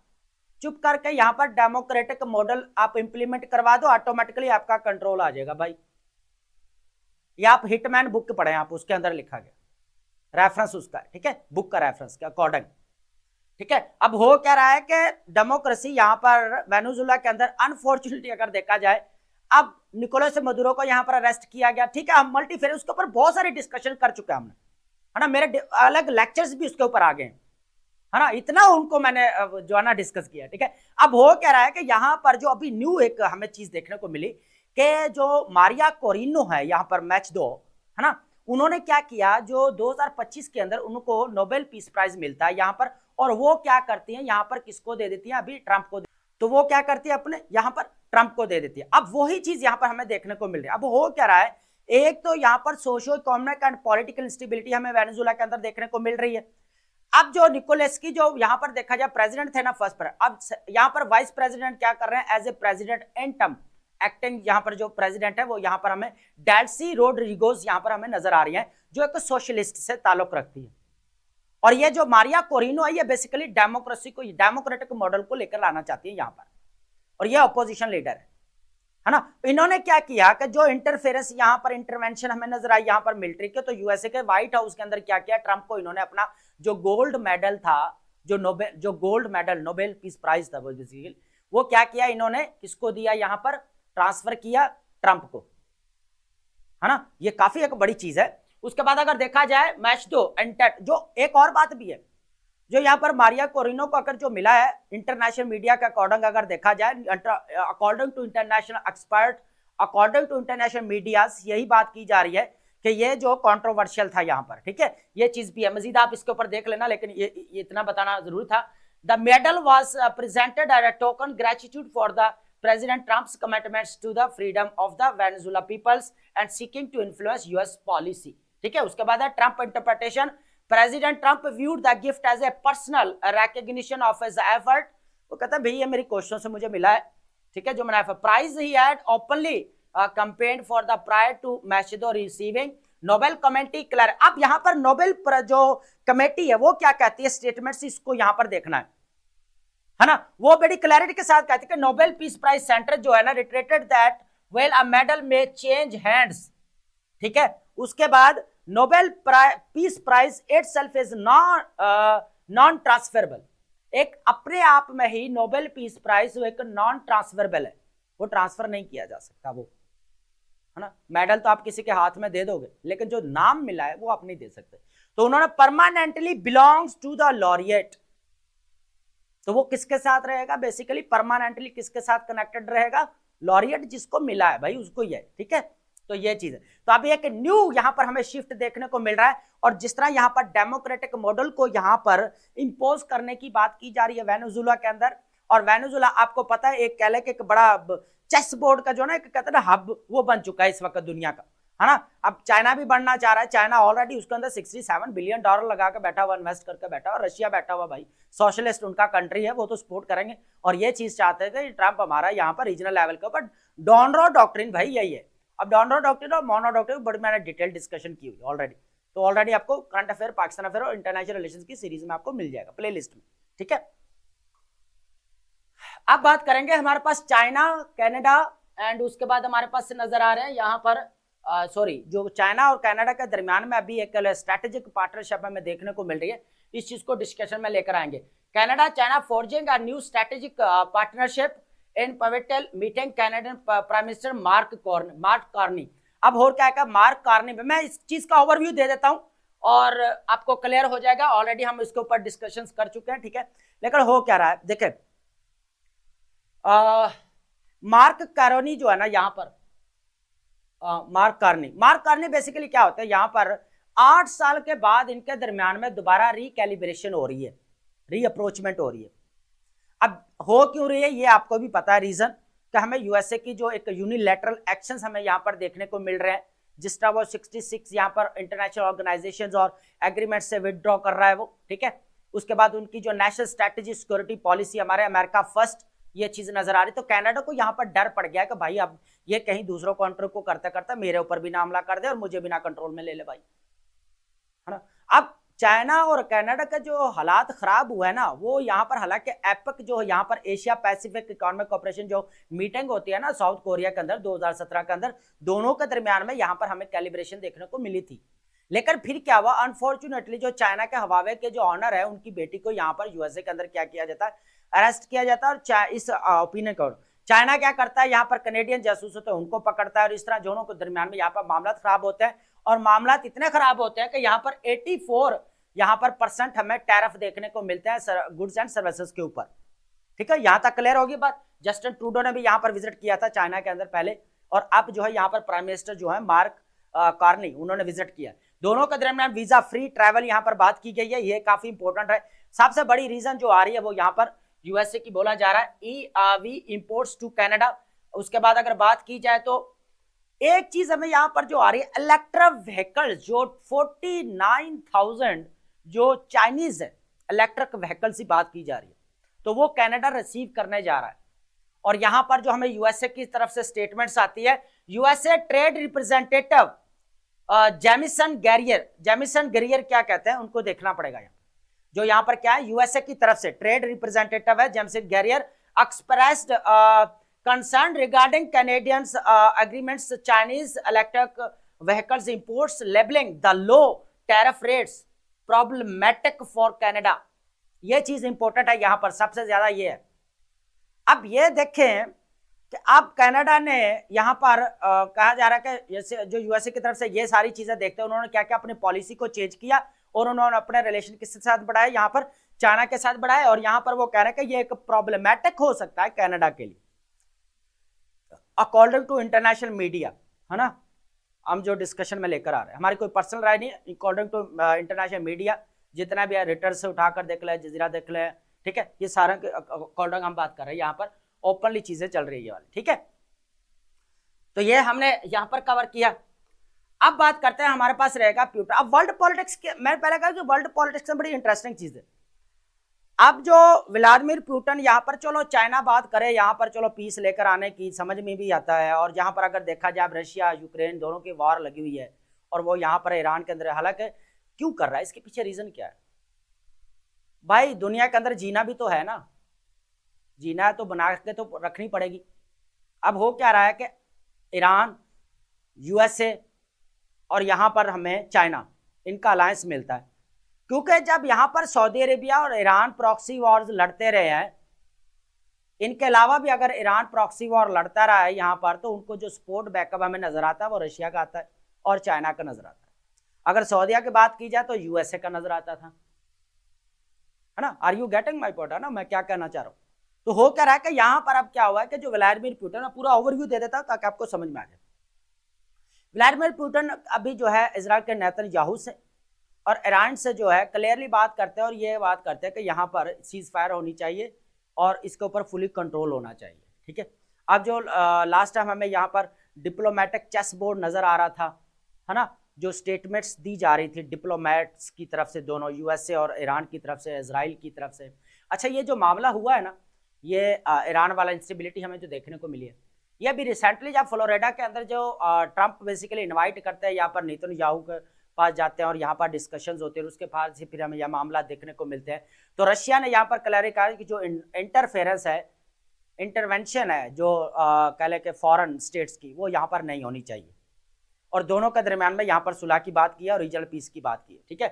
चुप करके यहां पर डेमोक्रेटिक मॉडल आप इंप्लीमेंट करवा दो, ऑटोमेटिकली आपका कंट्रोल आ जाएगा भाई। या आप हिटमैन बुक पढ़े, आप उसके अंदर लिखा गया रेफरेंस उसका, ठीक है, बुक का रेफरेंस के अकॉर्डिंग, ठीक है। अब हो क्या रहा है कि डेमोक्रेसी यहां पर वेनेजुला के अंदर अनफॉर्चुनेटली अगर देखा जाए, अब निकोलस मदुरो को यहां पर अरेस्ट किया गया, ठीक है। हम मल्टीफेयर उसके ऊपर बहुत सारी डिस्कशन कर चुके हैं हमने, है ना, मेरे अलग लेक्चर्स भी उसके ऊपर आ गए, है ना, इतना उनको मैंने जो है ना डिस्कस किया, ठीक है। अब हो क्या रहा है कि यहाँ पर जो अभी न्यू एक हमें चीज देखने को मिली कि जो मारिया कोरिनो है यहाँ पर मैच दो, है ना, उन्होंने क्या किया, जो 2025 के अंदर उनको नोबेल पीस प्राइज मिलता है यहाँ पर, और वो क्या करती हैं यहाँ पर, किसको दे देती हैं, अभी ट्रंप को, तो वो क्या करती है अपने यहाँ पर ट्रंप को दे देती है। अब वही चीज यहाँ पर हमें देखने को मिल रही है। अब हो क्या रहा है, एक तो यहाँ पर socio economic and political instability हमें वेनेजुला के अंदर देखने को मिल रही है। अब जो निकोलस की जो यहाँ पर देखा जाए प्रेसिडेंट थे ना फर्स्ट पर, अब यहाँ पर वाइस प्रेसिडेंट क्या कर रहे हैं, as a president in term acting, यहाँ पर जो प्रेसिडेंट है वो यहाँ पर हमें डेल्सी रोड्रिगोज यहाँ पर हमें नजर आ रही है, जो एक सोशलिस्ट से ताल्लुक रखती है। और ये जो मारिया कोरिनो है, ये बेसिकली डेमोक्रेसी को, डेमोक्रेटिक मॉडल को लेकर लाना चाहती है यहाँ पर, और ये अपोजिशन लीडर है ना। इन्होंने क्या किया कि जो इंटरफेरेंस यहाँ पर इंटरवेंशन हमें नजर आई यहाँ पर मिलिट्री के, तो यूएसए के व्हाइट हाउस के अंदर क्या किया, ट्रंप को इन्होंने अपना जो गोल्ड मेडल था, जो gold medal Nobel peace prize था वो क्या किया, इन्होंने किसको दिया, यहाँ पर ट्रांसफर किया ट्रंप को, है ना। ये काफी एक बड़ी चीज है। उसके बाद अगर देखा जाए मैच दो एंटेट, जो एक और बात भी है, जो यहाँ पर मारिया कोरिनो को अगर जो मिला है इंटरनेशनल मीडिया के अकॉर्डिंग अगर देखा जाए, according to international expert, according to international media, यही बात की जा रही है कि ये जो कंट्रोवर्शियल था यहाँ पर, ठीक है, ये चीज भी है, मजीद आप इसके ऊपर देख लेना, लेकिन ये इतना बताना जरूरी था। The medal was presented as a token gratitude for the President Trump's commitments to the freedom of the Venezuela peoples and seeking to influence US policy, ठीक है। उसके बाद है Trump interpretation, president Trump viewed the gift as a personal recognition of his effort, वो कहता है भाई ये मेरी कोशिशों से मुझे मिला है, ठीक है, जो मैंने प्राइज ही had openly campaigned for the prior to Macedo receiving Nobel committee clear. अब यहाँ पर नोबेल जो कमेटी है वो क्या कहती है, स्टेटमेंट्स इसको यहाँ पर देखना है ना, वो बड़ी क्लैरिटी के साथ कहती है कि नोबेल पीस प्राइज सेंटर जो है ना reiterated that well a medal may change hands, ठीक है, उसके बाद Nobel peace prize itself is non transferable. एक अपने आप में ही नोबेल पीस प्राइज एक नॉन ट्रांसफरेबल है, वो ट्रांसफर नहीं किया जा सकता, वो है ना। मेडल तो आप किसी के हाथ में दे दोगे, लेकिन जो नाम मिला है वो आप नहीं दे सकते। तो उन्होंने permanently belongs to the laureate, तो वो किसके साथ रहेगा, बेसिकली परमानेंटली किसके साथ कनेक्टेड रहेगा, लॉरिएट जिसको मिला है भाई उसको ही है, ठीक है। तो ये चीज है। तो अभी एक न्यू यहां पर हमें शिफ्ट देखने को मिल रहा है, और जिस तरह यहां पर डेमोक्रेटिक मॉडल को यहां पर इंपोज करने की बात की जा रही है वेनेजुएला के अंदर, और वेनेजुएला आपको पता है एक कह ले कि एक बड़ा चेस बोर्ड का जो ना एक कहते हैं ना हब, वो बन चुका है इस वक्त दुनिया का, है ना। अब चाइना भी बढ़ना चाह रहा है, चाइना ऑलरेडी उसके अंदर $67 बिलियन लगा के बैठा हुआ, इन्वेस्ट करके बैठा हुआ। रशिया बैठा हुआ भाई, सोशलिस्ट उनका कंट्री है, वो तो सपोर्ट करेंगे, और ये चीज चाहते थे ट्रंप हमारा यहाँ पर रीजनल लेवल के ऊपर डॉनरो डॉक्ट्रिन भाई यही है। अब डॉनरो डॉक्ट्रिन और मोनो डॉक्ट्रिन बड़ी मैंने डिटेल डिस्कशन की हुई ऑलरेडी, तो ऑलरेडी आपको करंट अफेयर, पाकिस्तान अफेयर और इंटरनेशनल रिलेशंस की सीरीज में आपको मिल जाएगा प्लेलिस्ट में, ठीक है। अब बात करेंगे हमारे पास चाइना, कनाडा एंड उसके बाद हमारे पास नजर आ रहे हैं यहाँ पर जो चाइना और कनाडा के दरमियान में अभी एक स्ट्रेटेजिक पार्टनरशिप हमें देखने को मिल रही है, इस चीज को डिस्कशन में लेकर आएंगे। Canada China forging a new strategic partnership in pivotal meeting Canadian prime minister mark Carney. अब हो क्या है, मार्क कार्नी, मैं इस चीज का ओवरव्यू दे देता हूं और आपको क्लियर हो जाएगा, ऑलरेडी हम इसके ऊपर डिस्कशंस कर चुके हैं, ठीक है। लेकिन हो क्या रहा है, देखें मार्क कार्नी जो है ना यहाँ पर मार्क कार्नी बेसिकली क्या होता है, यहाँ पर 8 साल के बाद इनके दरमियान में दोबारा रिकैलिब्रेशन हो रही है, रीअप्रोचमेंट हो रही है। अब हो क्यों रही है ये आपको भी पता है रीजन, कि हमें यूएसए की जो एक यूनिलैटरल एक्शंस हमें यहाँ पर देखने को मिल रहे हैं, जिस तरह वो 66 यहाँ पर इंटरनेशनल ऑर्गेनाइजेशंस और एग्रीमेंट से विदड्रॉ कर रहा है वो, ठीक है। उसके बाद उनकी जो नेशनल स्ट्रेटेजी सिक्योरिटी पॉलिसी हमारे अमेरिका फर्स्ट, ये चीज नजर आ रही। तो कनाडा को यहाँ पर डर पड़ गया कि भाई अब ये कहीं दूसरों कंट्री को करते करते मेरे ऊपर भी ना हमला कर दे और मुझे बिना कंट्रोल में ले ले भाई, है ना। अब चाइना और कनाडा का जो हालात खराब हुआ है ना, वो यहाँ पर हालांकि एपेक जो यहाँ पर एशिया पैसिफिक इकोनॉमिक कोऑपरेशन जो मीटिंग होती है ना साउथ कोरिया के अंदर 2017 के अंदर, दोनों के दरमियान में यहाँ पर हमें कैलिब्रेशन देखने को मिली थी। लेकिन फिर क्या हुआ, अनफॉर्चुनेटली जो चाइना के हवावे के जो ऑनर है उनकी बेटी को यहाँ पर यूएसए के अंदर क्या किया जाता है, अरेस्ट किया जाता है। और इस ओपिनियन को चाइना क्या करता है, यहाँ पर कनेडियन जासूस होते हैं उनको पकड़ता है, और इस तरह दोनों के दरमियान में यहाँ पर मामला खराब होते हैं, और मामला इतने खराब होते हैं कि यहाँ पर 84 यहाँ पर % हमें टैरिफ देखने को मिलते हैं गुड्स एंड सर्विसेज के ऊपर, ठीक है। यहाँ तक क्लियर होगी बात। जस्टिन ट्रूडो ने भी यहाँ पर विजिट किया था चाइना के अंदर पहले, और अब जो है यहाँ पर प्राइम मिनिस्टर जो है मार्क कार्नी, उन्होंने विजिट किया। दोनों के दरमियान वीजा फ्री ट्रैवल यहाँ पर बात की गई है, ये काफी इंपॉर्टेंट है। सबसे बड़ी रीजन जो आ रही है वो यहाँ पर यूएसए की बोला जा रहा है, ईवी इंपोर्ट्स टू कनाडा। उसके बाद अगर बात की जाए तो एक चीज हमें यहाँ पर जो आ रही है, इलेक्ट्रिक व्हीकल जो 49,000 जो चाइनीज है इलेक्ट्रिक व्हीकल्स की बात की जा रही है, तो वो कनाडा रिसीव करने जा रहा है। और यहां पर जो हमें यूएसए की तरफ से स्टेटमेंट्स आती है, यूएसए ट्रेड रिप्रेजेंटेटिव जेमिसन गैरियर क्या कहते हैं उनको देखना पड़ेगा। यहाँ जो यहाँ पर क्या है, यूएसए की तरफ से ट्रेड रिप्रेजेंटेटिव है Jamieson Greer, expressed concern regarding Canadians agreements Chinese electric vehicles imports labelling the low tariff rates problematic for Canada. ये चीज इंपॉर्टेंट है यहाँ पर, सबसे ज्यादा ये है। अब ये देखें कि अब कनाडा ने यहाँ पर कहा जा रहा है कि जैसे जो यूएसए की तरफ से ये सारी चीजें देखते हैं, उन्होंने क्या क्या अपनी पॉलिसी को चेंज किया और उन्होंने अपने रिलेशन किसके साथ बढ़ाए, यहाँ पर चाइना के साथ बढ़ाए। और यहाँ पर वो कह रहे हैं कि ये एक प्रॉब्लमैटिक हो सकता है कनाडा के लिए अकॉर्डिंग टू इंटरनेशनल मीडिया, है ना। हम जो डिस्कशन में लेकर आ रहे हैं, हमारी कोई पर्सनल राय नहीं है, अकॉर्डिंग टू इंटरनेशनल मीडिया जितना भी है, रिटर से उठाकर देख ले, जजीरा देख ले, ठीक है, ये सारा अकॉर्डिंग हम बात कर रहे हैं, यहाँ पर ओपनली चीजें चल रही है वाली, ठीक है। तो ये हमने यहाँ पर कवर किया। अब बात करते हैं, हमारे पास रहेगा प्यूटन। अब वर्ल्ड पॉलिटिक्स के, मैं पहले कहा कि वर्ल्ड पॉलिटिक्स में बड़ी इंटरेस्टिंग चीज है। अब जो व्लादिमीर पुतिन यहाँ पर, चलो चाइना बात करे यहाँ पर, चलो पीस लेकर आने की समझ में भी आता है। और यहाँ पर अगर देखा जाए रशिया यूक्रेन दोनों की वॉर लगी हुई है, और वो यहाँ पर ईरान के अंदर, हालांकि क्यों कर रहा है, इसके पीछे रीजन क्या है भाई? दुनिया के अंदर जीना भी तो है ना, जीना है तो बना के तो रखनी पड़ेगी। अब हो क्या रहा है कि ईरान, यूएसए और यहाँ पर हमें चाइना, इनका अलायंस मिलता है। क्योंकि जब यहाँ पर सऊदी अरेबिया और ईरान प्रॉक्सी वॉर्स लड़ते रहे हैं, इनके अलावा भी अगर ईरान प्रॉक्सी वॉर लड़ता रहा है यहाँ पर, तो उनको जो सपोर्ट बैकअप हमें नजर आता है वो रशिया का आता है और चाइना का नजर आता है। अगर सऊदीया की बात की जाए तो यूएसए का नजर आता था, है ना। Are you getting my point, है ना, मैं क्या कहना चाह रहा हूँ। तो हो क्या रहा है कि यहाँ पर अब क्या हुआ है कि जो व्लादिमीर पुतिन, मैं पूरा ओवरव्यू दे देता हूँ ताकि आपको समझ में आ जाए। व्लादिमीर पुतिन अभी जो है इजराइल के नेतन्याहू से और ईरान से जो है क्लियरली बात करते हैं और ये बात करते हैं कि यहाँ पर सीज फायर होनी चाहिए और इसके ऊपर फुली कंट्रोल होना चाहिए, ठीक है। अब जो लास्ट टाइम हमें यहाँ पर डिप्लोमेटिक चेस बोर्ड नजर आ रहा था, है ना, जो स्टेटमेंट्स दी जा रही थी डिप्लोमेट्स की तरफ से, दोनों यूएसए और ईरान की तरफ से, इजराइल की तरफ से। अच्छा, ये जो मामला हुआ है ना, ये ईरान वाला इंस्टेबिलिटी हमें जो देखने को मिली है, ये अभी रिसेंटली जब फ्लोरिडा के अंदर जो ट्रंप बेसिकली इन्वाइट करते हैं यहाँ पर नेतन्याहू के पास जाते हैं और यहाँ पर डिस्कशंस होते हैं, उसके बाद से फिर हमें यह मामला देखने को मिलते हैं। तो रशिया ने यहाँ पर क्लियर कहा कि जो इंटरफेरेंस है, इंटरवेंशन है जो कह लें कि फॉरेन स्टेट्स की, वो यहाँ पर नहीं होनी चाहिए और दोनों के दरमियान में यहाँ पर सुलह की बात की है और रीजनल पीस की बात की है, ठीक है।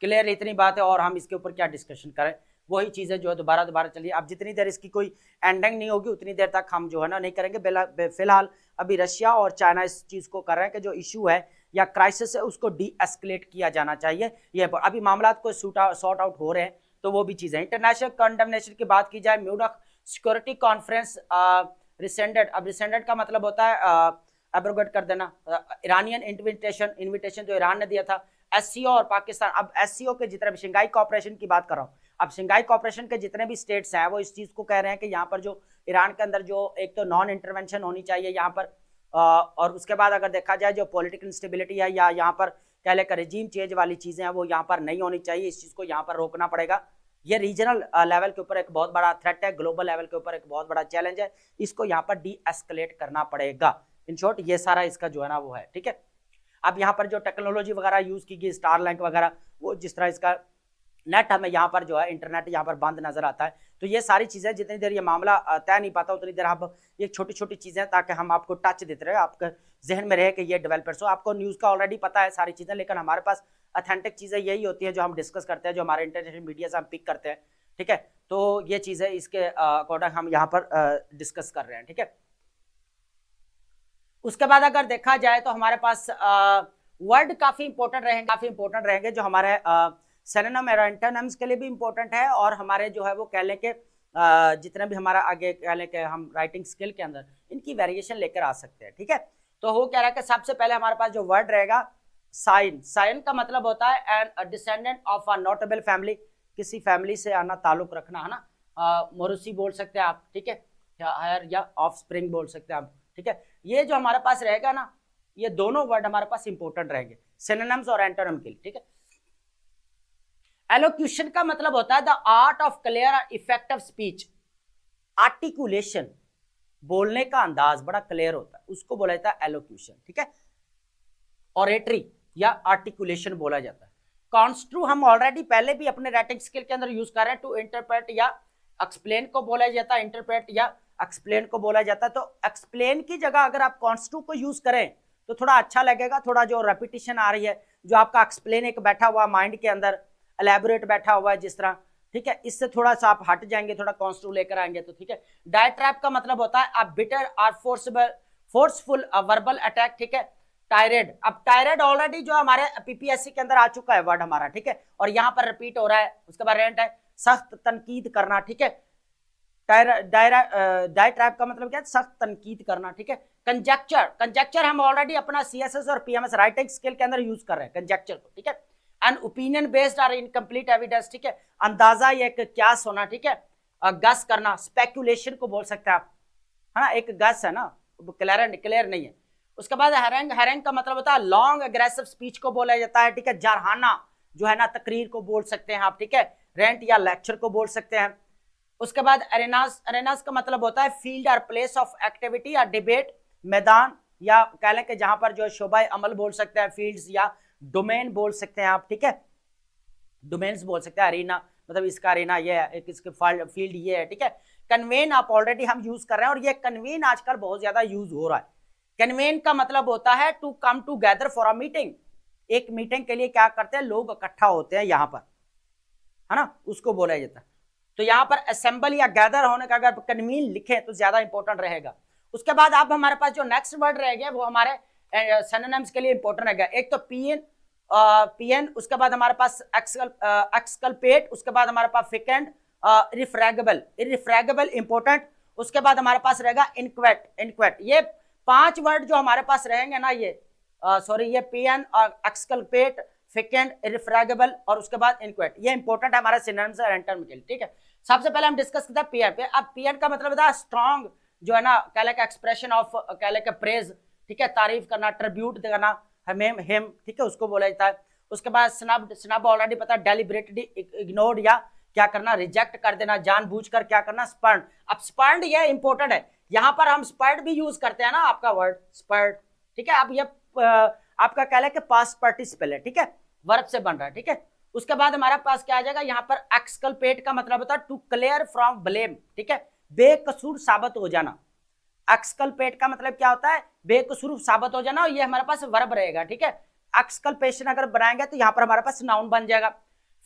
क्लियर इतनी बात है और हम इसके ऊपर क्या डिस्कशन करें, वही चीज़ें जो है दोबारा चलिए। अब जितनी देर इसकी कोई एंडिंग नहीं होगी उतनी देर तक हम जो है ना नहीं करेंगे। फिलहाल अभी रशिया और चाइना इस चीज़ को कर रहे हैं कि जो इशू है या क्राइसिस है उसको डी एस्केलेट किया जाना चाहिए। ये अभी मामला को सॉर्ट आउट हो रहे हैं, तो वो भी चीज़ें। इंटरनेशनल कंडेमनेशन की बात की जाए, म्यूनिख सिक्योरिटी कॉन्फ्रेंस रिसेंडेड। अब रिसेंडेड का मतलब होता है एब्रोगेट कर देना। ईरानियन इन्विटेशन जो ईरान ने दिया था, एससीओ और पाकिस्तान। अब एससीओ के जितने भी, शंघाई कोऑपरेशन की बात कर रहा हूँ, अब शंघाई कोऑपरेशन के जितने भी स्टेट्स हैं वो इस चीज़ को कह रहे हैं कि यहाँ पर जो ईरान के अंदर जो एक तो नॉन इंटरवेंशन होनी चाहिए यहाँ पर, और उसके बाद अगर देखा जाए जो पॉलिटिकल इंस्टेबिलिटी है या यहाँ पर कह लेकर रिजीम चेंज वाली चीज़ें हैं वो यहाँ पर नहीं होनी चाहिए। इस चीज़ को यहाँ पर रोकना पड़ेगा। ये रीजनल लेवल के ऊपर एक बहुत बड़ा थ्रेट है, ग्लोबल लेवल के ऊपर एक बहुत बड़ा चैलेंज है, इसको यहाँ पर डी एस्केलेट करना पड़ेगा। इन शॉर्ट ये सारा इसका जो है ना वो है, ठीक है। अब यहाँ पर जो टेक्नोलॉजी वगैरह यूज की गई, स्टारलिंक वगैरह, वो जिस तरह इसका नेट हमें यहाँ पर जो है इंटरनेट यहाँ पर बंद नजर आता है, तो ये सारी चीजें जितनी देर ये मामला तय नहीं पाता उतनी देर आप ये छोटी छोटी चीजें, ताकि हम आपको टच देते रहे, आपके जहन में रहे कि ये डेवलपर्स हो। आपको न्यूज का ऑलरेडी पता है सारी चीजें, लेकिन हमारे पास ऑथेंटिक चीजें यही होती है जो हम डिस्कस करते हैं, जो हमारे इंटरनेशनल मीडिया से हम पिक करते हैं, ठीक है। तो ये चीजें इसके अकॉर्डिंग हम यहाँ पर डिस्कस कर रहे हैं, ठीक है। उसके बाद अगर देखा जाए तो हमारे पास वर्ड काफी इंपॉर्टेंट रहेंगे जो हमारे सिनोनिम और एंटोनिम्स के लिए भी इंपॉर्टेंट है, और हमारे जो है वो कह लें कि जितना भी हमारा आगे कह लें कि हम राइटिंग स्किल के अंदर इनकी वेरिएशन लेकर आ सकते हैं, ठीक है। तो हो क्या रहा है कि सबसे पहले हमारे पास जो वर्ड रहेगा साइन। साइन का मतलब होता है an descendant of a notable family, किसी फैमिली से आना ताल्लुक रखना, है ना। मोरूसी बोल सकते हैं आप, ठीक है, या ऑफ स्प्रिंग बोल सकते हैं आप, ठीक है। ये जो हमारे पास रहेगा ना, ये दोनों वर्ड हमारे पास इंपॉर्टेंट रहेंगे सिनोनिम्स और एंटोनिम के लिए, ठीक है। एलोक्यूशन का मतलब होता है द आर्ट ऑफ क्लियर और इफेक्टिव स्पीच। आर्टिकुलेशन, बोलने का अंदाज बड़ा क्लियर होता है, उसको बोला जाता है एलोक्यूशन, ठीक है। ऑरेटरी या आर्टिकुलेशन बोला जाता है। कॉन्स्ट्रू हम ऑलरेडी पहले भी अपने राइटिंग स्किल के अंदर यूज कर रहे हैं। टू इंटरप्रेट या एक्सप्लेन को बोला जाता है, इंटरप्रेट या एक्सप्लेन को बोला जाता है। तो एक्सप्लेन की जगह अगर आप कॉन्स्ट्रू को यूज करें तो थोड़ा अच्छा लगेगा। थोड़ा जो रेपिटेशन आ रही है, जो आपका एक्सप्लेन एक बैठा हुआ माइंड के अंदर, एलैबोरेट बैठा हुआ है जिस तरह, ठीक है, इससे थोड़ा सा आप हट जाएंगे, थोड़ा कॉन्स्ट्रू लेकर आएंगे तो ठीक है। डायट्रैप का मतलब होता है अ बिटर और फोर्सफुल वर्बल अटैक, ठीक है। टायरेड, अब टायरेड ऑलरेडी जो हमारे पीपीएससी के अंदर आ चुका है वर्ड हमारा, ठीक है, और यहाँ पर रिपीट हो रहा है। उसके बाद रेंट है सख्त तनकीद करना, ठीक है। डायट्रैप का मतलब क्या है, सख्त तनकीद करना, ठीक है। कंजेक्चर हम ऑलरेडी अपना सीएसएस और पीएमएस राइटिंग स्किल के अंदर यूज कर रहे हैं कंजेक्चर को, ठीक है। एन ओपिनियन बेस्ड और इनकम्प्लीट एविडेंस, ठीक है। अंदाजा या एक क्यास होना, ठीक है। गस करना, स्पेकुलेशन को बोल सकते हैं आप, है ना, एक गस है ना, क्लियर नहीं है। उसके बाद हैरेंग का मतलब होता है लॉन्ग एग्रेसिव स्पीच को बोला जाता है, ठीक है। जरहाना जो है ना, तकरीर को बोल सकते हैं आप, ठीक है। रेंट या लेक्चर को बोल सकते हैं। उसके बाद अरेनास का मतलब होता है फील्ड और प्लेस ऑफ एक्टिविटी या डिबेट, मैदान या कह लें कि जहां पर जो शोबा अमल बोल सकते हैं, फील्ड्स या डोमेन बोल सकते हैं आप, ठीक है। डोमेन्स बोल सकते हैं। अरीना मतलब इसका अरीना ये है, एक इसके फील्ड ये है, ठीक है। कन्वेन आप ऑलरेडी हम यूज कर रहे हैं, और ये कन्वेन आजकल बहुत ज्यादा यूज हो रहा है। कन्वेन का मतलब होता है to come together for a meeting, एक मीटिंग के लिए क्या करते हैं, लोग इकट्ठा होते हैं यहां पर, है ना, उसको बोला जाता है। तो यहां पर असेंबल या गैदर होने का अगर कन्वीन लिखे तो ज्यादा इंपॉर्टेंट रहेगा। उसके बाद अब हमारे पास जो नेक्स्ट वर्ड रह गया वो हमारे सिनोनिम्स के लिए इंपॉर्टेंट रहेगा। एक तो पीएन, उसके बाद हमारे पास एक्सकल्पेट, उसके बाद हमारे पास फिकेंड, इररिफ्रैगेबल इंपॉर्टेंट, उसके बाद हमारे पास रहेगा इनक्वेट। ये 5 वर्ड जो हमारे पास रहेंगे ना, ये पीएन और एक्सकल्पेट, फिकेंड, इररिफ्रैगेबल और उसके बाद इनक्वेट, ये इंपॉर्टेंट है हमारे सिनोनिम्स और एंटोनिम के लिए। ठीक है, सबसे पहले हम डिस्कस करते हैं पीएन पे। अब पीएन का मतलब होता है स्ट्रॉन्ग, जो है ना, कह ले का एक्सप्रेशन ऑफ, कह ले का प्रेज, ठीक है, तारीफ करना, ट्रिब्यूट देना, हिम, ठीक है, उसको बोला जाता है। उसके बाद स्नब ऑलरेडी पता है, डेलिबरेटली इग्नोर्ड या क्या करना, रिजेक्ट कर देना, जानबूझकर क्या करना, स्पर्ड। अब स्पर्ड ये इंपॉर्टेंट है, यहां पर हम स्पर्ड भी यूज करते हैं ना, आपका वर्ड स्पर्ड, ठीक है। अब ये आपका कह ले कि पास्ट पार्टिसिपल है, ठीक है, वर्ब से बन रहा है, ठीक है। उसके बाद हमारे पास क्या आ जाएगा, यहाँ पर एक्सकल्पेट का मतलब होता है टू क्लियर फ्रॉम ब्लेम, ठीक है, बेकसूर साबित हो जाना। एक्सकल्पेट का मतलब क्या होता है, बेकसूर साबित हो जाना, और ये हमारे पास वर्ब रहेगा, ठीक है। एक्सकल्पेशन अगर बनाएंगे तो यहाँ पर हमारे पास नाउन बन जाएगा।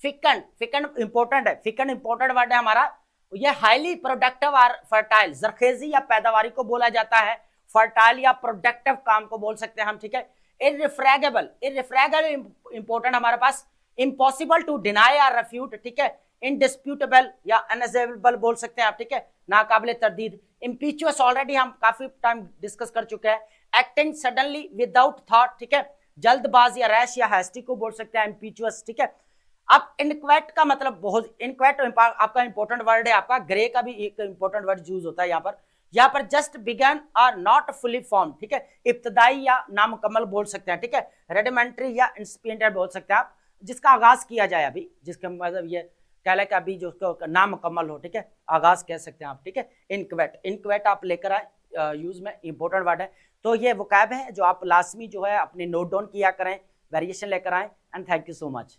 फिकंड इंपॉर्टेंट है, फिकंड इंपॉर्टेंट वर्ड है हमारा, ये हाईली प्रोडक्टिव और फर्टाइल, जरखेजी या पैदावारी को बोला जाता है, फर्टाइल या प्रोडक्टिव काम को बोल सकते हैं हम, ठीक है। इररिफ्रैगेबल इंपॉर्टेंट हमारे पास, इम्पॉसिबल टू डिनाई या रेफ्यूट, ठीक है। इनडिस्प्यूटेबल या अनअसेबल बोल सकते हैं आप, ठीक है, नाकाबिले तरदीद। इम्पीचुअस ऑलरेडी हम काफी टाइम डिस्कस कर चुके हैं। एक्टिंग सडनली विदाउट थॉट, ठीक है, जल्दबाज या रैश या हैस्टी को बोल सकते हैं इम्पीचुअस, ठीक है। अब इनक्वेट का मतलब बहुत, इनक्वेट आपका इंपॉर्टेंट वर्ड है, आपका ग्रे का भी एक इंपॉर्टेंट वर्ड यूज होता है यहाँ पर जस्ट बिगन और नॉट फुली फॉर्म, ठीक है, इब्तदाई या नामुकम्मल बोल सकते हैं, ठीक है, रेडिमेंट्री या इंस्पिरेटेड बोल सकते हैं आप, जिसका आगाज किया जाए अभी, जिसका मतलब ये कह लें कि अभी जो उसका नामुकम्मल हो, ठीक है, आगाज कह सकते हैं आप, ठीक है। इनक्वेट आप लेकर आए यूज में, इंपॉर्टेंट वर्ड है। तो ये वोकैब है जो आप लाजमी जो है अपने नोट डाउन किया करें, वेरिएशन लेकर आए, and thank you so much.